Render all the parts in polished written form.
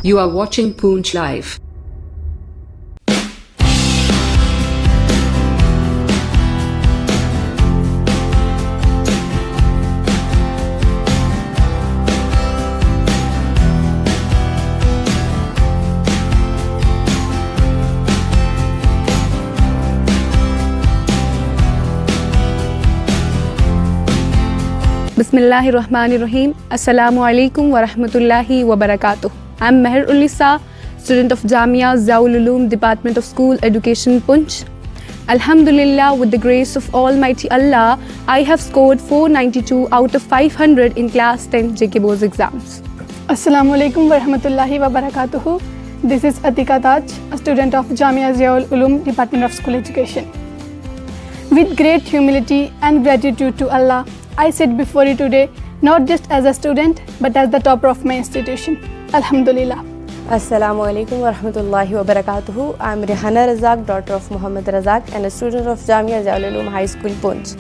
You are watching Poonch Live. Bismillahirrahmanirrahim. Assalamu alaikum wa rahmatullahi wa barakatuh. I'm Meher Ulisa, student of Jamia Ziaul Uloom, Department of School Education, Poonch. Alhamdulillah, with the grace of Almighty Allah, I have scored 492 out of 500 in class 10 JK Board exams. Assalamu alaikum wa rahmatullahi wa barakatuh. This is Atika Taj, a student of Jamia Ziaul Uloom, Department of School Education. With great humility and gratitude to Allah, I sit before you today not just as a student but as the topper of my institution. Alhamdulillah. Assalamu alaikum wa rahmatullahi wa barakatuhu. I am Rehana Razak, daughter of Muhammad Razak and a student of Jamia Ziaul Uloom High School, Poonch.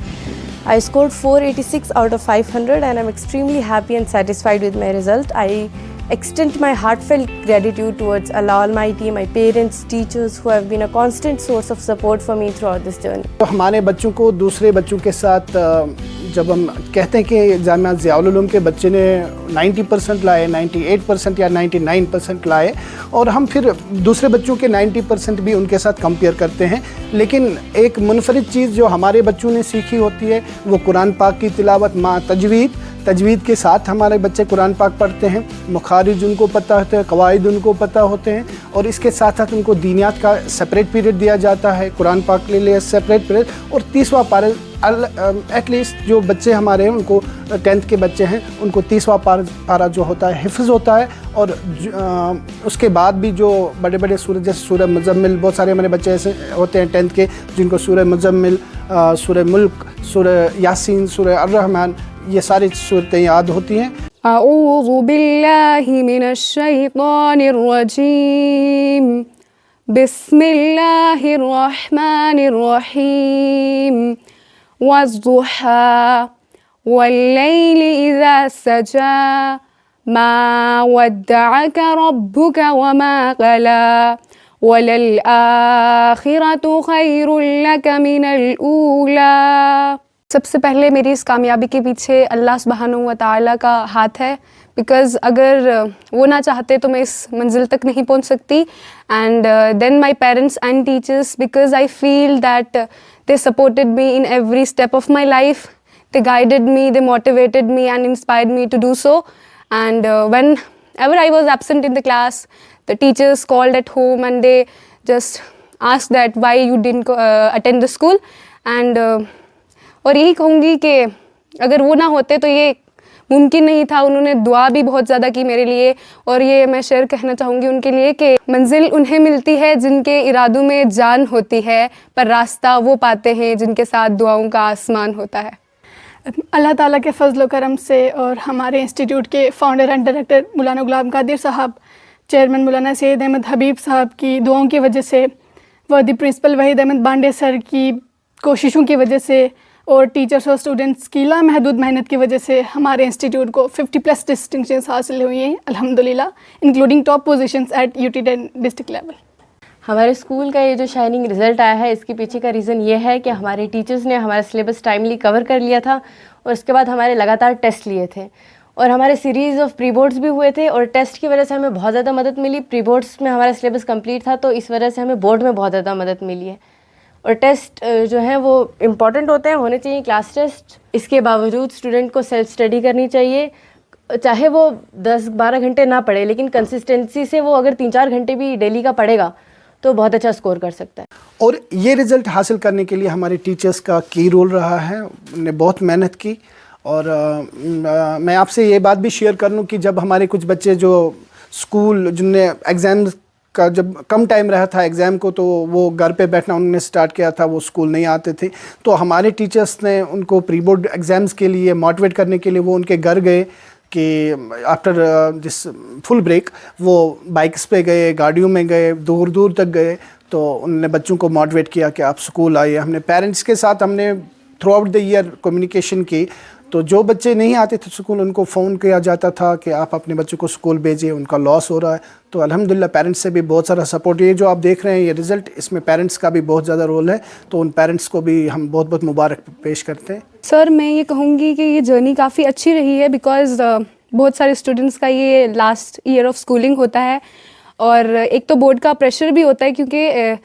I scored 486 out of 500 and I am extremely happy and satisfied with my result. I extend my heartfelt gratitude towards Allah Almighty, my parents, teachers who have been a constant source of support for me throughout this journey. तो हमारे बच्चों को दूसरे बच्चों के साथ जब हम कहते हैं कि जामिया ज़ियाउल उलूम के बच्चे ने 90% लाए, 98% या 99% लाए और हम फिर दूसरे बच्चों के 90% भी उनके साथ कंपेयर करते हैं, लेकिन एक मुनफरिद चीज़ जो हमारे बच्चों ने सीखी होती है वो कुरान पाक की तिलावत माँ तजवीद के साथ हमारे बच्चे कुरान पाक पढ़ते हैं। मुखारिज उनको पता होते हैं, कवायद उनको पता होते हैं और इसके साथ साथ उनको दीनियात का सेपरेट पीरियड दिया जाता है, कुरान पाक के लिए सेपरेट पीरियड और 30वां पारा एटलीस्ट जो बच्चे हमारे हैं उनको 10th के बच्चे हैं उनको 30वां पारा जो होता है हिफ्ज़ होता है और उसके बाद भी जो बड़े बड़े सूरह जैसे सूरह मुज़म्मिल, बहुत सारे हमारे बच्चे ऐसे होते हैं 10th के जिनको सूरह मुज़म्मिल, सूरह मुल्क, सूरह यासीन, सूरह अर्रहमान ये सारी सूरतें याद होती हैं। अऊज़ु बिल्लाहि मिनश शैतानिर रजीम। बिस्मिल्लाहिर रहमानिर रहीम। वज़्ज़ुहा वल्लैलि इज़ा सजा मा वद्दअका रब्बुका वमा क़ला वलल आखिरतु खैरुल लका मिनल ऊला। सबसे पहले मेरी इस कामयाबी के पीछे अल्लाह सुब्हानहू व तआला का हाथ है, बिकॉज़ अगर वो ना चाहते तो मैं इस मंजिल तक नहीं पहुंच सकती। And then my parents and teachers, because I feel that they supported me in every step of my life, they guided me, they motivated me and inspired me to do so. And when ever I was absent in the class, the teachers called at home and they just asked that why you didn't attend the school. And और यही कहूँगी कि अगर वो ना होते तो ये मुमकिन नहीं था। उन्होंने दुआ भी बहुत ज़्यादा की मेरे लिए और ये मैं शेयर कहना चाहूँगी उनके लिए कि मंजिल उन्हें मिलती है जिनके इरादों में जान होती है, पर रास्ता वो पाते हैं जिनके साथ दुआओं का आसमान होता है। अल्लाह ताला के फजल करम से और हमारे इंस्टीट्यूट के फाउंडर एंड डायरेक्टर मौलाना गुलाम कादिर साहब, चेयरमैन मौलाना सैयद अहमद हबीब साहब की दुआओं की वजह से, वर्दी प्रिंसिपल वहीद अहमद बांडे सर की कोशिशों की वजह से और टीचर्स और स्टूडेंट्स की लामहदूद मेहनत की वजह से हमारे इंस्टीट्यूट को 50+ डिस्टिंक्शंस हासिल हुई हैं अल्हम्दुलिल्लाह, including top positions at UT10 district level. हमारे स्कूल का ये जो शाइनिंग रिज़ल्ट आया है इसके पीछे का रीज़न ये है कि हमारे टीचर्स ने हमारा सिलेबस टाइमली कवर कर लिया था और उसके बाद हमारे लगातार टेस्ट लिए थे और हमारे सीरीज़ ऑफ प्री बोर्ड्स भी हुए थे और टेस्ट की वजह से हमें बहुत ज़्यादा मदद मिली। प्री बोर्ड्स में हमारा सिलेबस कंप्लीट था तो इस वजह से हमें बोर्ड में बहुत ज़्यादा मदद मिली है। और टेस्ट जो है वो इम्पॉर्टेंट होते हैं, होने चाहिए क्लास टेस्ट। इसके बावजूद स्टूडेंट को सेल्फ स्टडी करनी चाहिए, चाहे वो 10-12 घंटे ना पढ़े, लेकिन कंसिस्टेंसी से वो अगर 3-4 घंटे भी डेली का पढ़ेगा तो बहुत अच्छा स्कोर कर सकता है। और ये रिज़ल्ट हासिल करने के लिए हमारे टीचर्स का की रोल रहा है, उन्होंने बहुत मेहनत की। और मैं आपसे ये बात भी शेयर कर लूँ कि जब हमारे कुछ बच्चे जो स्कूल जिनने एग्ज़ाम का जब कम टाइम रहा था एग्ज़ाम को तो वो घर पे बैठना उन्होंने स्टार्ट किया था, वो स्कूल नहीं आते थे, तो हमारे टीचर्स ने उनको प्री बोर्ड एग्ज़ाम्स के लिए मोटिवेट करने के लिए वो उनके घर गए कि आफ्टर दिस फुल ब्रेक वो बाइक्स पे गए, गाड़ियों में गए, दूर दूर तक गए, तो उन्होंने बच्चों को मोटिवेट किया कि आप स्कूल आइए। हमने पेरेंट्स के साथ हमने through out the year communication की तो जो बच्चे नहीं आते थे स्कूल उनको फ़ोन किया जाता था कि आप अपने बच्चों को स्कूल भेजिए, उनका लॉस हो रहा है। तो अल्हम्दुलिल्लाह पेरेंट्स से भी बहुत सारा सपोर्ट, ये जो आप देख रहे हैं ये रिज़ल्ट, इसमें पेरेंट्स का भी बहुत ज़्यादा रोल है। तो उन पेरेंट्स को भी हम बहुत बहुत मुबारक पेश करते हैं। सर मैं ये कहूँगी कि ये जर्नी काफ़ी अच्छी रही है, बिकॉज़ बहुत सारे स्टूडेंट्स का ये लास्ट ईयर ऑफ स्कूलिंग होता है और एक तो बोर्ड का प्रेशर भी होता है क्योंकि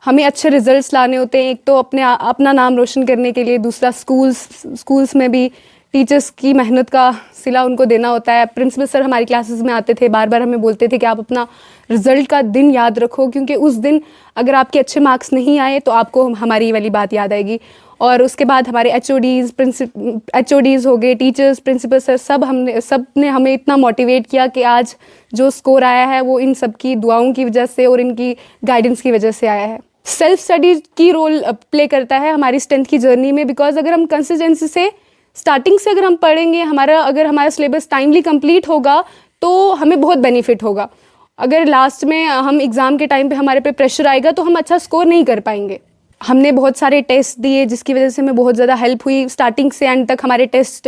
हमें अच्छे रिजल्ट्स लाने होते हैं। एक तो अपना नाम रोशन करने के लिए, दूसरा स्कूल्स में भी टीचर्स की मेहनत का सिला उनको देना होता है। प्रिंसिपल सर हमारी क्लासेस में आते थे, बार बार हमें बोलते थे कि आप अपना रिज़ल्ट का दिन याद रखो, क्योंकि उस दिन अगर आपके अच्छे मार्क्स नहीं आए तो आपको हमारी वाली बात याद आएगी। और उसके बाद हमारे HODs हो गए, टीचर्स, प्रिंसिपल सर, सब ने हमें इतना मोटिवेट किया कि आज जो स्कोर आया है वो इन सब की दुआओं की वजह से और इनकी गाइडेंस की वजह से आया है। सेल्फ स्टडी की रोल प्ले करता है हमारी स्ट्रेंथ की जर्नी में, बिकॉज अगर हम कंसिस्टेंसी से स्टार्टिंग से अगर हम पढ़ेंगे, अगर हमारा सिलेबस टाइमली कंप्लीट होगा तो हमें बहुत बेनिफिट होगा। अगर लास्ट में हम एग्ज़ाम के टाइम पे हमारे पे प्रेशर आएगा तो हम अच्छा स्कोर नहीं कर पाएंगे। हमने बहुत सारे टेस्ट दिए जिसकी वजह से हमें बहुत ज़्यादा हेल्प हुई। स्टार्टिंग से एंड तक हमारे टेस्ट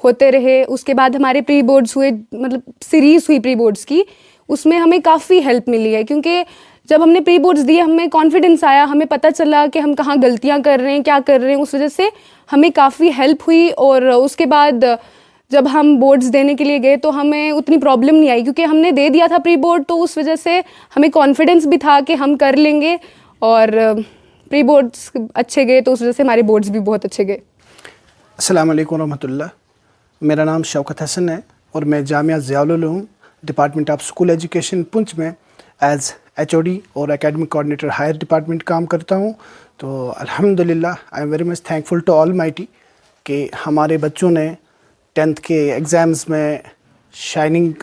होते रहे। उसके बाद हमारे प्री बोर्ड्स हुए, मतलब सीरीज़ हुई प्री बोर्ड्स की, उसमें हमें काफ़ी हेल्प मिली है, क्योंकि जब हमने प्री बोर्ड्स दिए हमें कॉन्फिडेंस आया, हमें पता चला कि हम कहाँ गलतियाँ कर रहे हैं, क्या कर रहे हैं। उस वजह से हमें काफ़ी हेल्प हुई। और उसके बाद जब हम बोर्ड्स देने के लिए गए तो हमें उतनी प्रॉब्लम नहीं आई, क्योंकि हमने दे दिया था प्री बोर्ड, तो उस वजह से हमें कॉन्फिडेंस भी था कि हम कर लेंगे। और प्री बोर्ड्स अच्छे गए तो उस वजह से हमारे बोर्ड्स भी बहुत अच्छे गए। अस्सलाम वालेकुम रहमतुल्लाह। मेरा नाम शौकत हसन है और मैं Jamia Ziaul Uloom department of school education Poonch में एज़ HOD और एकेडमिक कोऑर्डिनेटर हायर डिपार्टमेंट काम करता हूँ। तो अल्हम्दुलिल्लाह I am very much thankful to almighty कि हमारे बच्चों ने 10th के एग्ज़ाम्स में शाइनिंग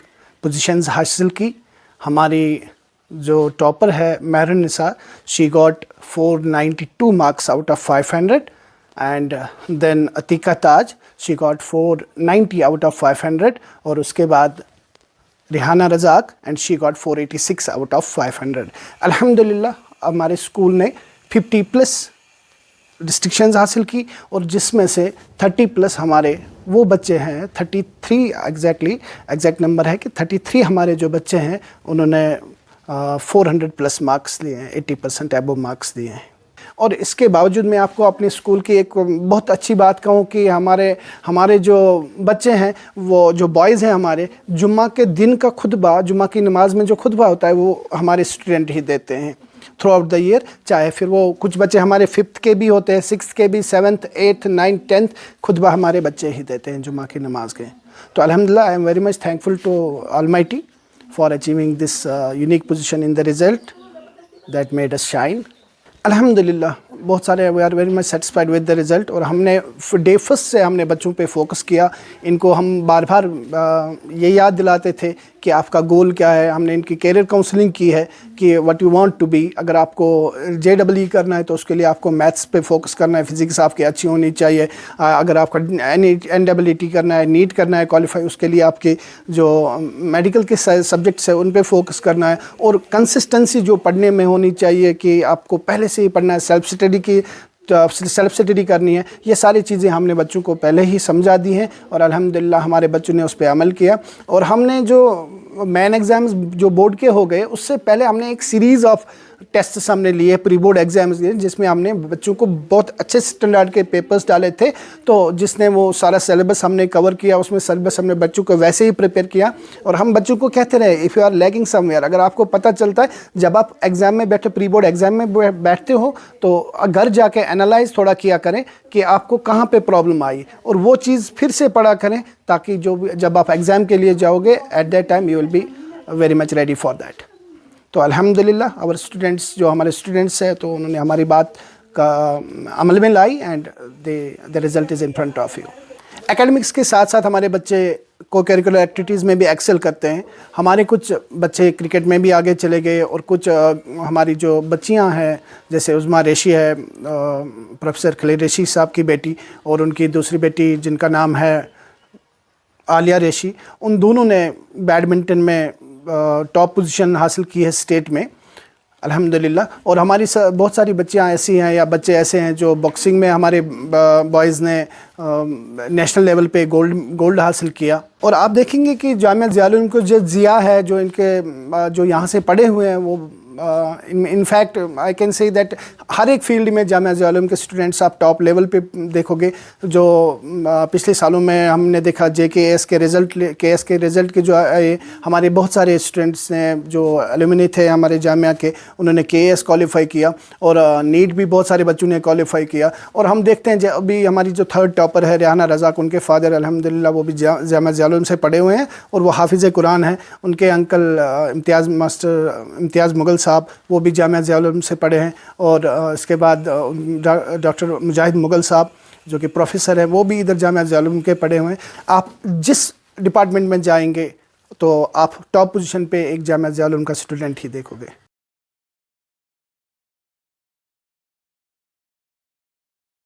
पोजीशंस हासिल की। हमारी जो टॉपर है Mehrun Nisa, she got 492 marks out of 500 and then Atika Taj, she got 490 out of 500 और उसके बाद Rehana Razzaq and she got 486 out of 500। अल्हम्दुलिल्लाह हमारे स्कूल ने 50+ डिस्टिंक्शंस हासिल की और जिसमें से 30+ हमारे वो बच्चे हैं, 33 एग्जैक्ट नंबर है कि 33 हमारे जो बच्चे हैं उन्होंने 400+ मार्क्स लिए हैं, 80% एबव मार्क्स दिए हैं। और इसके बावजूद मैं आपको अपने स्कूल की एक बहुत अच्छी बात कहूँ कि हमारे जो बच्चे हैं, वो जो बॉयज़ हैं हमारे, जुम्मा के दिन का खुतबा, जुम्मा की नमाज में जो खुतबा होता है वो हमारे स्टूडेंट ही देते हैं थ्रू आउट द ईयर। चाहे फिर वो कुछ बच्चे हमारे 5th के भी होते हैं, 6th के भी, 7th, 8th, 9th, 10th खुतबा हमारे बच्चे ही देते हैं जुम्मा की नमाज के। तो अल्हम्दुलिल्लाह I am very much thankful to almighty for achieving this unique position in the result that made us shine. अल्हम्दुलिल्लाह बहुत सारे we are very much satisfied with the result. और हमने डे फर्स्ट से हमने बच्चों पे फोकस किया। इनको हम बार बार ये याद दिलाते थे कि आपका गोल क्या है। हमने इनकी कैरियर काउंसलिंग की है कि what you want to be. अगर आपको JEE करना है तो उसके लिए आपको मैथ्स पे फोकस करना है, फिज़िक्स आपकी अच्छी होनी चाहिए। अगर आपका NEET करना है, नीट करना है क्वालिफाई, उसके लिए आपके जो मेडिकल के सब्जेक्ट्स हैं उन पे फोकस करना है। और कंसिस्टेंसी जो पढ़ने में होनी चाहिए कि आपको पहले से ही पढ़ना है, सेल्फ स्टडी करनी है। ये सारी चीज़ें हमने बच्चों को पहले ही समझा दी हैं और अल्हम्दुलिल्लाह हमारे बच्चों ने उस पर अमल किया। और हमने जो मेन एग्ज़ाम्स जो बोर्ड के हो गए, उससे पहले हमने एक सीरीज़ ऑफ टेस्ट्स हमने लिए, प्री बोर्ड एग्ज़ाम्स लिए, जिसमें हमने बच्चों को बहुत अच्छे स्टैंडर्ड के पेपर्स डाले थे। तो जिसने वो सारा सिलेबस हमने कवर किया, उसमें सिलेबस हमने बच्चों को वैसे ही प्रिपेयर किया। और हम बच्चों को कहते रहे, if you are lagging somewhere, अगर आपको पता चलता है जब आप एग्ज़ाम में बैठे, प्री बोर्ड एग्ज़ाम में बैठते हो, तो घर जाके एनालाइज थोड़ा किया करें कि आपको कहाँ पे प्रॉब्लम आई और वो चीज़ फिर से पढ़ा करें, ताकि जब आप एग्ज़ाम के लिए जाओगे at that time you will be very much ready for that. तो अल्हम्दुलिल्लाह आवर स्टूडेंट्स, जो हमारे स्टूडेंट्स हैं, तो उन्होंने हमारी बात का अमल में लाई and the result is in front of you. Academics के साथ साथ हमारे बच्चे को करिकुलर एक्टिविटीज़ में भी एक्सेल करते हैं। हमारे कुछ बच्चे क्रिकेट में भी आगे चले गए और कुछ हमारी जो बच्चियां हैं, जैसे उज़मा रेशी है, प्रोफेसर खलील रेशी साहब की बेटी, और उनकी दूसरी बेटी जिनका नाम है आलिया रेशी, उन दोनों ने बैडमिंटन में टॉप पोजीशन हासिल की है स्टेट में। अल्हम्दुलिल्लाह। और हमारी बहुत सारी बच्चियाँ ऐसी हैं या बच्चे ऐसे हैं जो बॉक्सिंग में हमारे बॉयज़ ने नेशनल लेवल पे गोल्ड हासिल किया। और आप देखेंगे कि जामिया ज़ियाउल उलूम को जो ज़िया है, जो इनके जो यहाँ से पढ़े हुए हैं, वो in fact I can say that हर एक फील्ड में जामिया ज़ियाउल उलूम के स्टूडेंट्स आप टॉप लेवल पे देखोगे। जो पिछले सालों में हमने देखा JKS के रिज़ल्ट के जो आए, हमारे बहुत सारे स्टूडेंट्स ने जो एलुमनी थे हमारे जामिया के, उन्होंने KS क्वालिफाई किया और नीट भी बहुत सारे बच्चों ने क्वालिफाई किया। और हम देखते हैं अभी हमारी जो थर्ड टॉपर है रेहाना रज़ाक, उनके फादर अल्हम्दुलिल्लाह वो भी जामिया ज़ियाउल उलूम से पढ़े हुए हैं और वो हाफिज़ कुरान हैं। उनके अंकल इम्तियाज़ मुग़ल साहब, वो भी जामिया ज़ियाउल उलूम से पढ़े हैं। और इसके बाद डॉक्टर मुजाहिद मुग़ल साहब जो कि प्रोफेसर हैं, वो भी इधर जामिया ज़ियाउल उलूम के पढ़े हुए हैं। आप जिस डिपार्टमेंट में जाएंगे तो आप टॉप पोजीशन पे एक जामिया ज़ियाउल उलूम का स्टूडेंट ही देखोगे।